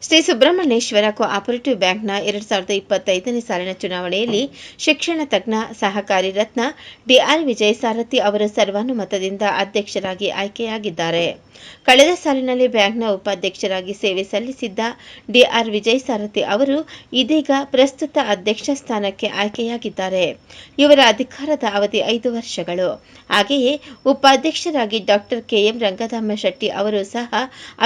Shri Subrahmanyeshwara cooperative ಬ್ಯಾಂಕ್ನ 2025ನೇ ಸಾಲಿನ ಚುನಾವಣೆಯಲ್ಲಿ ಶಿಕ್ಷಣ ತಜ್ಞ ಸಹಕಾರಿ ರತ್ನ ಡಿಆರ್ ವಿಜಯ ಸಾರಥಿ ಅವರು ಸರ್ವಾನುಮತದಿಂದ ಅಧ್ಯಕ್ಷರಾಗಿ ಆಯ್ಕೆಯಾಗಿದ್ದಾರೆ. ಕಳೆದ ಸಾಲಿನಲ್ಲಿ ಬ್ಯಾಂಕ್ನ ಉಪಾಧ್ಯಕ್ಷರಾಗಿ ಸೇವೆ ಸಲ್ಲಿಸಿದ್ದ ಡಿಆರ್ ವಿಜಯ ಸಾರಥಿ ಅವರು ಇದೀಗ ಪ್ರಸ್ತುತ ಅಧ್ಯಕ್ಷ ಸ್ಥಾನಕ್ಕೆ ಆಯ್ಕೆಯಾಗಿದ್ದಾರೆ. ಇವರ ಅಧಿಕಾರದ ಅವಧಿ 5 ವರ್ಷಗಳು. ಹಾಗೆಯೇ ಉಪಾಧ್ಯಕ್ಷರಾಗಿ ಡಾಕ್ಟರ್ ಕೆಎಂ ರಂಗಧಾಮ ಶೆಟ್ಟಿ ಅವರು ಸಹ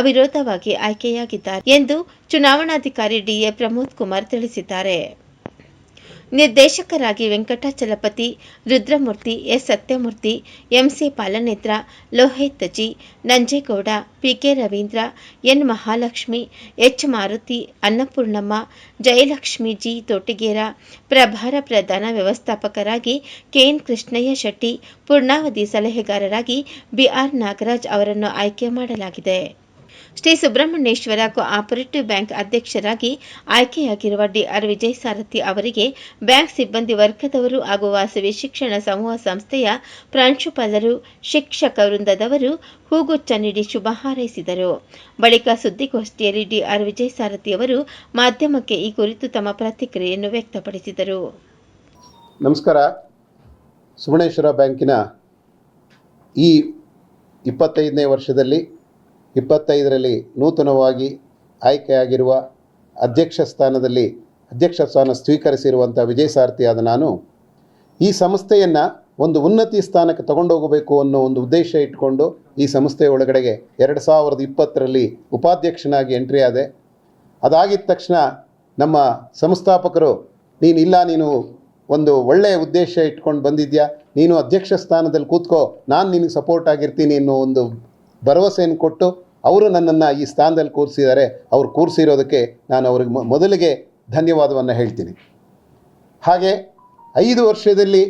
ಅವಿರೋಧವಾಗಿ ಆಯ್ಕೆಯಾಗಿದ್ದಾರೆ ಎಂದು ಚುನಾವಣಾಧಿಕಾರಿ ಡಿಎ ಪ್ರಮೋದ್ ಕುಮಾರ್ ತಿಳಿಸಿದ್ದಾರೆ. ನಿರ್ದೇಶಕರಾಗಿ Venkatachalapathi, Rudramurthy, S Sathyamurthy, MC Palanetra, Lohith G Nanjegowda, PK Ravindra, N Mahalakshmi, H Maruthi, Annapoornamma, Jayalakshmi G Thotigera, ಪ್ರಭಾರ ಪ್ರಧಾನ ವ್ಯವಸ್ಥಾಪಕರಾಗಿ ಕೆಎನ್ ಕೃಷ್ಣಯ್ಯ ಶೆಟ್ಟಿ, ಪೂರ್ಣಾವಧಿ ಸಲಹೆಗಾರರಾಗಿ ಬಿಆರ್ ನಾಗರಾಜ್ ಅವರನ್ನು ಆಯ್ಕೆ ಮಾಡಲಾಗಿದೆ. ಶ್ರೀ ಸುಬ್ರಹ್ಮಣ್ಯೇಶ್ವರ ಕೋಆಪರೇಟಿವ್ ಬ್ಯಾಂಕ್ ಅಧ್ಯಕ್ಷರಾಗಿ ಆಯ್ಕೆಯಾಗಿರುವ ಡಿಆರ್ ವಿಜಯ ಸಾರಥಿ ಅವರಿಗೆ ಬ್ಯಾಂಕ್ ಸಿಬ್ಬಂದಿ ವರ್ಗದವರು ಹಾಗೂ ವಾಸವಿ ಶಿಕ್ಷಣ ಸಮೂಹ ಸಂಸ್ಥೆಯ ಪ್ರಾಂಶುಪಾಲರು, ಶಿಕ್ಷಕ ವೃಂದದವರು ಹೂಗುಚ್ಛ ನೀಡಿ ಶುಭ ಹಾರೈಸಿದರು. ಬಳಿಕ ಸುದ್ದಿಗೋಷ್ಠಿಯಲ್ಲಿ ಡಿಆರ್ ವಿಜಯ ಸಾರಥಿ ಅವರು ಮಾಧ್ಯಮಕ್ಕೆ ಈ ಕುರಿತು ತಮ್ಮ ಪ್ರತಿಕ್ರಿಯೆಯನ್ನು ವ್ಯಕ್ತಪಡಿಸಿದರು. ನಮಸ್ಕಾರ. ಸುಬ್ರಹ್ಮಣ್ಯೇಶ್ವರ ಬ್ಯಾಂಕಿನ ಈ 25ನೇ ವರ್ಷದಲ್ಲಿ 25ರಲ್ಲಿ ನೂತನವಾಗಿ ಆಯ್ಕೆಯಾಗಿರುವ ಅಧ್ಯಕ್ಷ ಸ್ಥಾನ ಸ್ವೀಕರಿಸಿರುವಂಥ ವಿಜಯ ಸಾರಥಿಯಾದ ನಾನು ಈ ಸಂಸ್ಥೆಯನ್ನು ಒಂದು ಉನ್ನತಿ ಸ್ಥಾನಕ್ಕೆ ತಗೊಂಡೋಗಬೇಕು ಅನ್ನೋ ಒಂದು ಉದ್ದೇಶ ಇಟ್ಕೊಂಡು ಈ ಸಂಸ್ಥೆಯ ಒಳಗಡೆಗೆ 2020ರಲ್ಲಿ ಉಪಾಧ್ಯಕ್ಷನಾಗಿ ಎಂಟ್ರಿ ಆದೆ. ಅದಾಗಿದ್ದ ತಕ್ಷಣ ನಮ್ಮ ಸಂಸ್ಥಾಪಕರು ನೀನು ಒಂದು ಒಳ್ಳೆಯ ಉದ್ದೇಶ ಇಟ್ಕೊಂಡು ಬಂದಿದ್ಯಾ, ನೀನು ಅಧ್ಯಕ್ಷ ಸ್ಥಾನದಲ್ಲಿ ಕೂತ್ಕೋ, ನಾನು ನಿನಗೆ ಸಪೋರ್ಟ್ ಆಗಿರ್ತೀನಿ ಅನ್ನೋ ಒಂದು ಭರವಸೆಯನ್ನು ಕೊಟ್ಟು ಅವರು ನನ್ನನ್ನು ಈ ಸ್ಥಾನದಲ್ಲಿ ಕೂರಿಸಿದ್ದಾರೆ. ಅವ್ರು ಕೂರಿಸಿರೋದಕ್ಕೆ ನಾನು ಅವ್ರಿಗೆ ಮೊದಲಿಗೆ ಧನ್ಯವಾದವನ್ನು ಹೇಳ್ತೀನಿ. ಹಾಗೆ 5 ವರ್ಷದಲ್ಲಿ